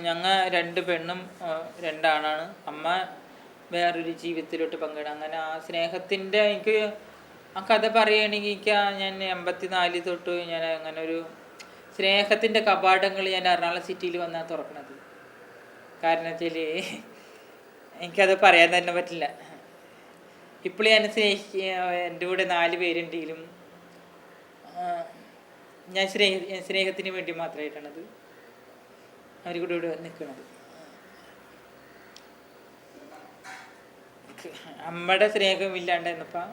ഞങ്ങൾ 2 പെണ്ണും 2 ആണാണ്. അമ്മ വേറൊരു ജീവിതത്തിലോട്ട് പങ്കിടുക. അങ്ങനെ ആ സ്നേഹത്തിൻ്റെ എനിക്ക് ആ കഥ പറയുകയാണെങ്കിൽ ഞാൻ 84 തൊട്ട് ഞാൻ അങ്ങനെ ഒരു സ്നേഹത്തിൻ്റെ കവാടങ്ങൾ ഞാൻ എറണാകുളം സിറ്റിയിൽ വന്നാൽ തുറക്കണത്. കാരണം വെച്ചാൽ എനിക്കത് പറയാൻ തന്നെ പറ്റില്ല. ഇപ്പോൾ ഞാൻ എൻ്റെ കൂടെ 4 പേരുണ്ടെങ്കിലും ഞാൻ സ്നേഹത്തിന് വേണ്ടി മാത്രമായിട്ടാണത് അവർ കൂടെ ഇവിടെ നിൽക്കുന്നത്. അമ്മയുടെ സ്നേഹം ഇല്ലാണ്ടായിരുന്നപ്പോൾ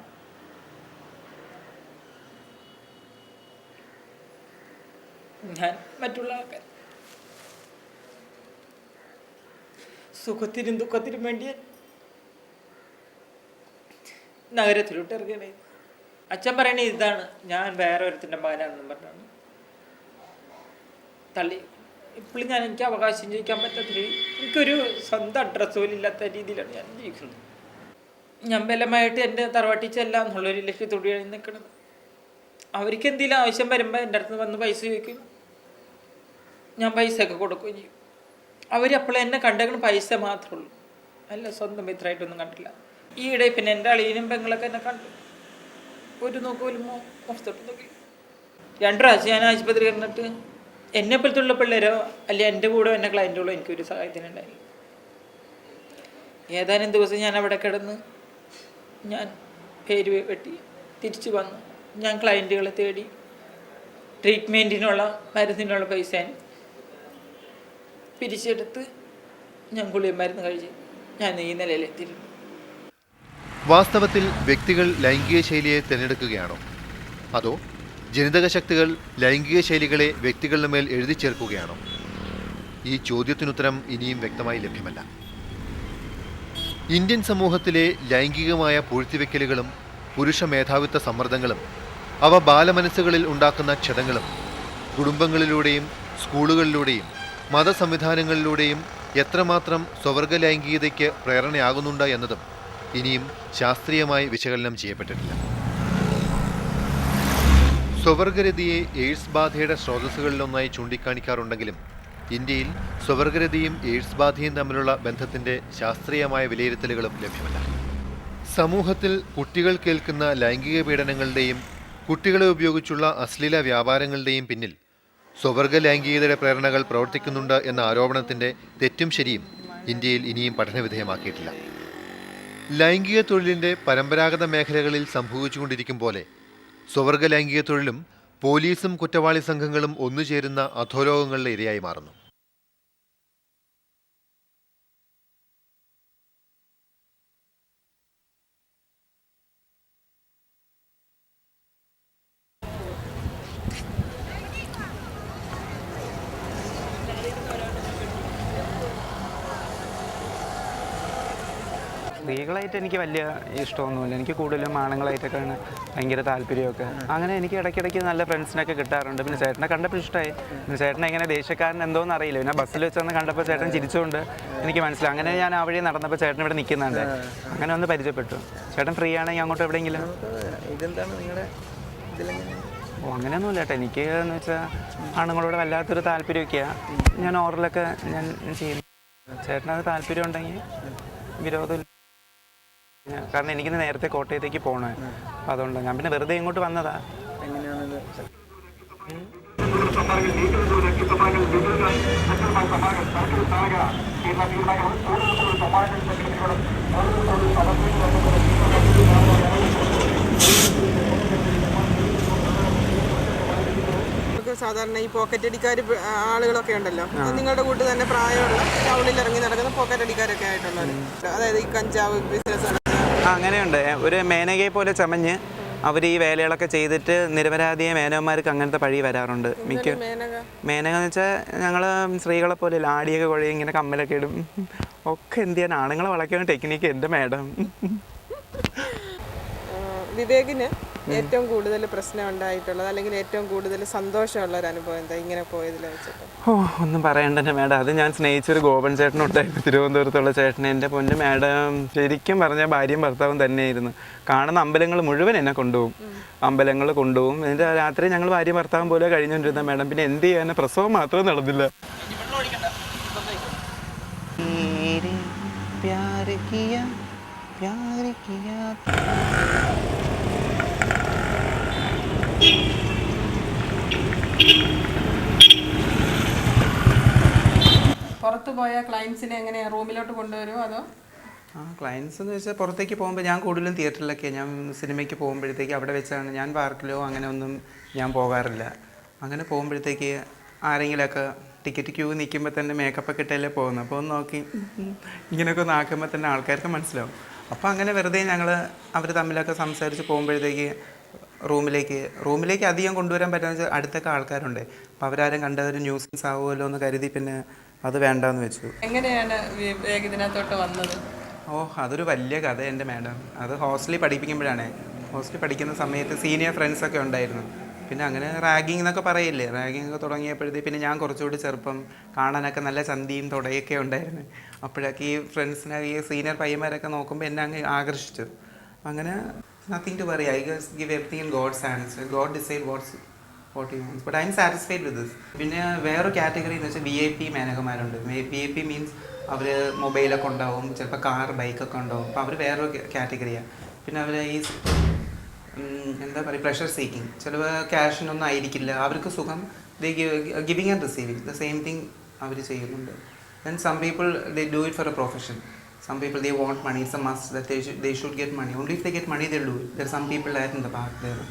ഞാൻ മറ്റുള്ള ആൾക്കാർ സുഖത്തിനും ദുഃഖത്തിനും വേണ്ടി നഗരത്തിലോട്ട് ഇറങ്ങണേ. അച്ഛൻ പറയണേ ഇതാണ് ഞാൻ വേറെ ഒരുത്തിൻ്റെ മകനാണെന്നും പറഞ്ഞാണ് തള്ളി. ഇപ്പോഴും എനിക്ക് അവകാശം ചോദിക്കാൻ പറ്റത്തില്ല. എനിക്കൊരു സ്വന്തം അഡ്രസ്സ് പോലും ഇല്ലാത്ത രീതിയിലാണ് ഞാൻ ജീവിക്കുന്നത്. ഞാൻ ബലമായിട്ട് എൻ്റെ തറവാട്ടിൽ ചെല്ലാം എന്നുള്ളൊരു ലക്ഷ്യത്തോടെയാണ് നിൽക്കുന്നത്. അവർക്ക് എന്തെങ്കിലും ആവശ്യം വരുമ്പോൾ എൻ്റെ അടുത്ത് വന്ന് പൈസ ചോദിക്കും, ഞാൻ പൈസയൊക്കെ കൊടുക്കുകയും ചെയ്യും. അവരപ്പോഴും എന്നെ കണ്ടേക്കണം പൈസ മാത്രമേ ഉള്ളൂ, അല്ല സ്വന്തം മിത്രമായിട്ടൊന്നും കണ്ടില്ല. ഈയിടെ പിന്നെ എൻ്റെ അളിയനും പെങ്ങളൊക്കെ എന്നെ കണ്ടു, ഒരു നോക്ക് പോലും മുഖത്തോട്ട് നോക്കി. 2 പ്രാവശ്യം ഞാൻ ആശുപത്രി കിടന്നിട്ട് എന്നെപ്പോലത്തുള്ള പിള്ളേരോ അല്ലെ എൻ്റെ കൂടെ എന്നെ ക്ലയൻറ്റുകളോ എനിക്കൊരു സഹായത്തിനുണ്ടായി. ഏതാനും ദിവസം ഞാൻ അവിടെ കിടന്ന് ഞാൻ പേര് വെട്ടി തിരിച്ചു വന്നു. ഞാൻ ക്ലയൻറ്റുകളെ തേടി ട്രീറ്റ്മെൻറ്റിനുള്ള മരുന്നിനുള്ള പൈസ പിരിച്ചെടുത്ത് ഞാൻ ഗുളിക മരുന്ന് കഴിച്ച് ഞാൻ ഈ നിലയിലെത്തിയിരുന്നു. വാസ്തവത്തിൽ വ്യക്തികൾ ലൈംഗിക ശൈലിയെ തിരഞ്ഞെടുക്കുകയാണോ, അതോ ജനിതക ശക്തികൾ ലൈംഗിക ശൈലികളെ വ്യക്തികളുടെ മേൽ എഴുതി ചേർക്കുകയാണോ? ഈ ചോദ്യത്തിനുത്തരം ഇനിയും വ്യക്തമായി ലഭ്യമല്ല. ഇന്ത്യൻ സമൂഹത്തിലെ ലൈംഗികമായ പൂഴ്ത്തിവെക്കലുകളും പുരുഷ മേധാവിത്വ സമ്മർദ്ദങ്ങളും അവ ബാലമനസ്സുകളിൽ ഉണ്ടാക്കുന്ന ക്ഷതങ്ങളും കുടുംബങ്ങളിലൂടെയും സ്കൂളുകളിലൂടെയും മതസംവിധാനങ്ങളിലൂടെയും എത്രമാത്രം സ്വവർഗ ലൈംഗികതയ്ക്ക് പ്രേരണയാകുന്നുണ്ട് എന്നതും ഇനിയും ശാസ്ത്രീയമായി വിശകലനം ചെയ്യപ്പെട്ടിട്ടില്ല. സ്വവർഗരതിയെ എയ്ഡ്സ് ബാധയുടെ സ്രോതസ്സുകളിലൊന്നായി ചൂണ്ടിക്കാണിക്കാറുണ്ടെങ്കിലും ഇന്ത്യയിൽ സ്വവർഗരതിയും എയ്ഡ്സ് ബാധയും തമ്മിലുള്ള ബന്ധത്തിന്റെ ശാസ്ത്രീയമായ വിലയിരുത്തലുകളും ലഭ്യമല്ല. സമൂഹത്തിൽ കുട്ടികൾ കേൾക്കുന്ന ലൈംഗിക പീഡനങ്ങളുടെയും കുട്ടികളെ ഉപയോഗിച്ചുള്ള അശ്ലീല വ്യാപാരങ്ങളുടെയും പിന്നിൽ സ്വവർഗ ലൈംഗികതയുടെ പ്രേരണകൾ പ്രവർത്തിക്കുന്നുണ്ട് എന്ന ആരോപണത്തിന്റെ തെറ്റും ശരിയും ഇന്ത്യയിൽ ഇനിയും പഠനവിധേയമാക്കിയിട്ടില്ല. ലൈംഗിക തൊഴിലിന്റെ പരമ്പരാഗത മേഖലകളിൽ സംഭവിച്ചുകൊണ്ടിരിക്കും പോലെ സ്വവർഗ ലൈംഗിക തൊഴിലും പോലീസും കുറ്റവാളി സംഘങ്ങളും ഒന്നുചേരുന്ന അധോലോകങ്ങളുടെ ഇരയായി മാറുന്നു. സ്ത്രീകളായിട്ട് എനിക്ക് വലിയ ഇഷ്ടമൊന്നുമില്ല. എനിക്ക് കൂടുതലും ആണുങ്ങളായിട്ടൊക്കെയാണ് ഭയങ്കര താല്പര്യമൊക്കെ. അങ്ങനെ എനിക്ക് ഇടയ്ക്കിടയ്ക്ക് നല്ല ഫ്രണ്ട്സിനൊക്കെ കിട്ടാറുണ്ട്. പിന്നെ ചേട്ടനെ കണ്ടപ്പോൾ ഇഷ്ടമായി. പിന്നെ ചേട്ടനെ ഇങ്ങനെ ദേശക്കാരൻ എന്തോന്ന് അറിയില്ല. പിന്നെ ബസ്സിൽ വെച്ചൊന്ന് കണ്ടപ്പോൾ ചേട്ടൻ ചിരിച്ചുകൊണ്ട് എനിക്ക് മനസ്സിലായി. അങ്ങനെ ഞാൻ ആ വഴി നടന്നപ്പോൾ ചേട്ടൻ ഇവിടെ നിൽക്കുന്നുണ്ട്. അങ്ങനെ ഒന്ന് പരിചയപ്പെട്ടു. ചേട്ടൻ ഫ്രീ ആണെങ്കിൽ അങ്ങോട്ട് എവിടെയെങ്കിലും? ഓ അങ്ങനെയൊന്നുമില്ല ചേട്ടാ. എനിക്ക് എന്ന് വെച്ചാൽ ആണുങ്ങളോട് വല്ലാത്തൊരു താല്പര്യമൊക്കെയാണ്. ഞാൻ ഓറലൊക്കെ ഞാൻ ചെയ്യുന്നു. ചേട്ടനത് താല്പര്യം ഉണ്ടെങ്കിൽ വിരോധമില്ല. കാരണം എനിക്കിന്ന് നേരത്തെ കോട്ടയത്തേക്ക് പോകണേ, അപ്പം അതുകൊണ്ട് ഞാൻ പിന്നെ വെറുതെ ഇങ്ങോട്ട് വന്നതാ. സാധാരണ ഈ പോക്കറ്റ് അടിക്കാർ ആളുകളൊക്കെ ഉണ്ടല്ലോ, നിങ്ങളുടെ കൂട്ട് തന്നെ പ്രായമുള്ള ടൗണിൽ ഇറങ്ങി നടക്കുന്ന പോക്കറ്റ് അടിക്കാരൊക്കെ ആയിട്ടുള്ളത്, അതായത് ഈ കഞ്ചാവ് ബിസിനസ് അങ്ങനെയുണ്ട്. ഒരു മേനകയെ പോലെ ചമഞ്ഞ് അവർ ഈ വേലകളൊക്കെ ചെയ്തിട്ട് നിരപരാധിയെ മേനവന്മാർക്ക് അങ്ങനത്തെ പഴി വരാറുണ്ട്. മേനക എന്ന് വെച്ചാൽ ഞങ്ങൾ സ്ത്രീകളെ പോലെ ലാടിയൊക്കെ കുഴയും, ഇങ്ങനെ കമ്മലൊക്കെ ഇടും ഒക്കെ. എന്ത് ചെയ്യാൻ, ആണുങ്ങളെ വളയ്ക്കുന്ന ടെക്നിക്ക് എൻ്റെ മാഡം. വിവേകിന് ഏറ്റവും കൂടുതൽ പ്രശ്നം ഉണ്ടായിട്ടുള്ളത് അല്ലെങ്കിൽ ഏറ്റവും കൂടുതൽ സന്തോഷമുള്ള ഒരു അനുഭവം എന്താ ഇങ്ങനെ പോയതിൽ വെച്ചിട്ട്? ഒന്നും പറയണ്ട എൻ്റെ മാഡം. അത് ഞാൻ സ്നേഹിച്ചൊരു ഗോപൻ ചേട്ടനുണ്ടായിരുന്നു, തിരുവനന്തപുരത്തുള്ള ചേട്ടൻ. എൻ്റെ പൊന്ന് മാഡം, ശരിക്കും പറഞ്ഞാൽ ഭാര്യയും ഭർത്താവും തന്നെയായിരുന്നു. കാണുന്ന അമ്പലങ്ങൾ മുഴുവൻ എന്നെ കൊണ്ടുപോകും, അമ്പലങ്ങൾ കൊണ്ടുപോകും. എന്നിട്ട് രാത്രി ഞങ്ങൾ ഭാര്യയും ഭർത്താവും പോലെ കഴിഞ്ഞുകൊണ്ടിരുന്ന മാഡം. പിന്നെ എന്ത് ചെയ്യാൻ, പ്രസവം മാത്രമേ നടന്നില്ല. प्यार किया प्यार किया. പുറത്ത് പോയ ക്ലയൻസിനെ എങ്ങനെയാണ് റൂമിലോട്ട് കൊണ്ടുവരുമോ അതോ? ക്ലയൻസ് എന്ന് വെച്ചാൽ പുറത്തേക്ക് പോകുമ്പോൾ ഞാൻ കൂടുതലും തിയേറ്ററിലൊക്കെ ഞാൻ സിനിമയ്ക്ക് പോകുമ്പോഴത്തേക്ക് അവിടെ വെച്ചാണ്. ഞാൻ പാർക്കിലോ അങ്ങനെ ഒന്നും ഞാൻ പോകാറില്ല. അങ്ങനെ പോകുമ്പോഴത്തേക്ക് ആരെങ്കിലുമൊക്കെ ടിക്കറ്റ് ക്യൂ നിൽക്കുമ്പോൾ തന്നെ മേക്കപ്പൊക്കെ ഇട്ടല്ലേ പോകുന്നത്. അപ്പോൾ ഒന്ന് നോക്കി ഇങ്ങനെയൊക്കെ ഒന്ന് ആക്കുമ്പോൾ തന്നെ ആൾക്കാർക്ക് മനസ്സിലാവും. അപ്പോൾ അങ്ങനെ വെറുതെ ഞങ്ങൾ അവർ തമ്മിലൊക്കെ സംസാരിച്ച് പോകുമ്പോഴത്തേക്ക് റൂമിലേക്ക് അധികം കൊണ്ടുവരാൻ പറ്റുന്ന വെച്ചാൽ അടുത്തൊക്കെ ആൾക്കാരുണ്ട്. അപ്പോൾ അവരാരും കണ്ടവർ ന്യൂസൻസ് ആവുമല്ലോ എന്ന് കരുതി പിന്നെ അത് വേണ്ടാന്ന് വെച്ചു. എങ്ങനെയാണ് വിവേക് ഇതിനകത്തോട്ട് വന്നത്? അതൊരു വലിയ കഥ എൻ്റെ മാഡം. അത് ഹോസ്റ്റലിൽ പഠിപ്പിക്കുമ്പോഴാണ്. ഹോസ്റ്റലിൽ പഠിക്കുന്ന സമയത്ത് സീനിയർ ഫ്രണ്ട്സൊക്കെ ഉണ്ടായിരുന്നു. പിന്നെ അങ്ങനെ റാഗിങ് എന്നൊക്കെ പറയില്ലേ, റാഗിങ് ഒക്കെ തുടങ്ങിയപ്പോഴത്തേക്ക് പിന്നെ ഞാൻ കുറച്ചുകൂടി ചെറുപ്പം, കാണാനൊക്കെ നല്ല ചന്തിയും തുടയൊക്കെ ഉണ്ടായിരുന്നു. അപ്പോഴൊക്കെ ഈ ഫ്രണ്ട്സിനെ ഈ സീനിയർ പയ്യന്മാരൊക്കെ നോക്കുമ്പോൾ എന്നെ അങ്ങ് ആകർഷിച്ചു. അങ്ങനെ nothing to worry, I guess give everything in God's hands. God decide what he wants, but I am satisfied with this. പിന്നെ വേറൊരു കാറ്റഗറി എന്ന് വെച്ചാൽ VIP മേനകമാരുണ്ട്. VIP മീൻസ് അവർ മൊബൈലൊക്കെ ഉണ്ടാവും, ചിലപ്പോൾ കാർ ബൈക്കൊക്കെ ഉണ്ടാവും. അപ്പോൾ അവർ വേറൊരു കാറ്റഗറിയാണ്. പിന്നെ അവർ ഈ എന്താ പറയുക, പ്രഷർ സീക്കിങ്. ചിലപ്പോൾ ക്യാഷിനൊന്നും ആയിരിക്കില്ല, അവർക്ക് സുഖം giving and receiving the same thing അവർ ചെയ്യുന്നുണ്ട്. Then some people they do it for a profession. Some people they want money, it's a must that they should get money. Only if they get money they'll do it. There are some people that in the park there.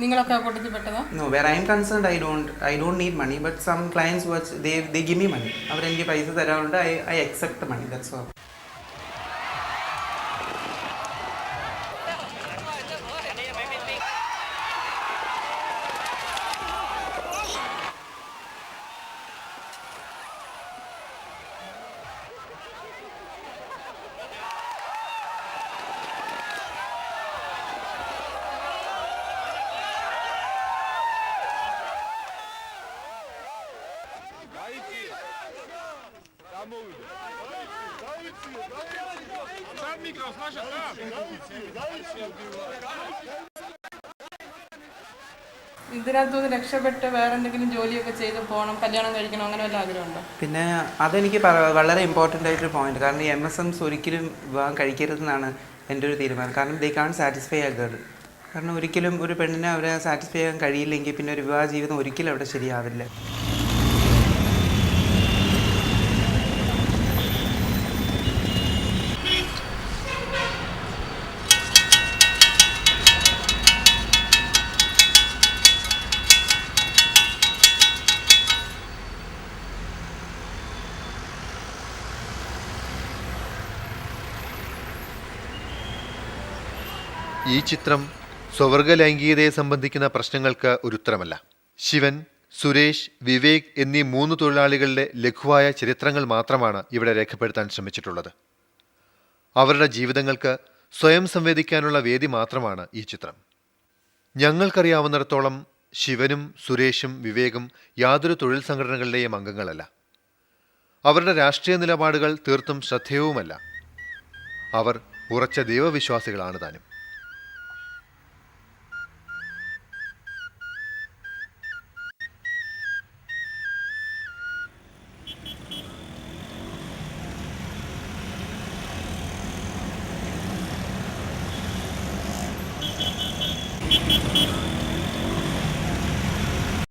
നിങ്ങളൊക്കെ കൂട്ടത്തിൽ പെട്ടതാ? No, where I am concerned I don't need money, but some clients watch they give me money. അവർ എനിക്ക് പൈസ തരാറുണ്ട്. I accept the money, that's all. ഇതിനകത്തുനിന്ന് രക്ഷപ്പെട്ട് വേറെ എന്തെങ്കിലും ജോലിയൊക്കെ ചെയ്ത് പോകണം, കല്യാണം കഴിക്കണം, അങ്ങനെ വല്ല ആഗ്രഹമുണ്ടോ? പിന്നെ അതെനിക്ക് വളരെ ഇമ്പോർട്ടൻ്റ് ആയിട്ടൊരു പോയിന്റ്. കാരണം ഈ MSMs ഒരിക്കലും വിവാഹം കഴിക്കരുതെന്നാണ് എൻ്റെ ഒരു തീരുമാനം. കാരണം ദേ കാൺ സാറ്റിസ്ഫൈ എ ഗേൾ. കാരണം ഒരിക്കലും ഒരു പെണ്ണിനെ അവരെ സാറ്റിസ്ഫൈ ചെയ്യാൻ കഴിയില്ലെങ്കിൽ പിന്നെ ഒരു വിവാഹ ജീവിതം ഒരിക്കലും അവിടെ ശരിയാവില്ല. ഈ ചിത്രം സ്വവർഗ ലൈംഗികതയെ സംബന്ധിക്കുന്ന പ്രശ്നങ്ങൾക്ക് ഒരു ഉത്തരമല്ല. ശിവൻ, സുരേഷ്, വിവേക് എന്നീ 3 തൊഴിലാളികളുടെ ലഘുവായ ചരിത്രങ്ങൾ മാത്രമാണ് ഇവിടെ രേഖപ്പെടുത്താൻ ശ്രമിച്ചിട്ടുള്ളത്. അവരുടെ ജീവിതങ്ങൾക്ക് സ്വയം സംവേദിക്കാനുള്ള വേദി മാത്രമാണ് ഈ ചിത്രം. ഞങ്ങൾക്കറിയാവുന്നിടത്തോളം ശിവനും സുരേഷും വിവേകും യാതൊരു തൊഴിൽ സംഘടനകളുടെയും അംഗങ്ങളല്ല. അവരുടെ രാഷ്ട്രീയ നിലപാടുകൾ തീർത്തും ശ്രദ്ധേയവുമല്ല. അവർ ഉറച്ച ദൈവവിശ്വാസികളാണ് താനും.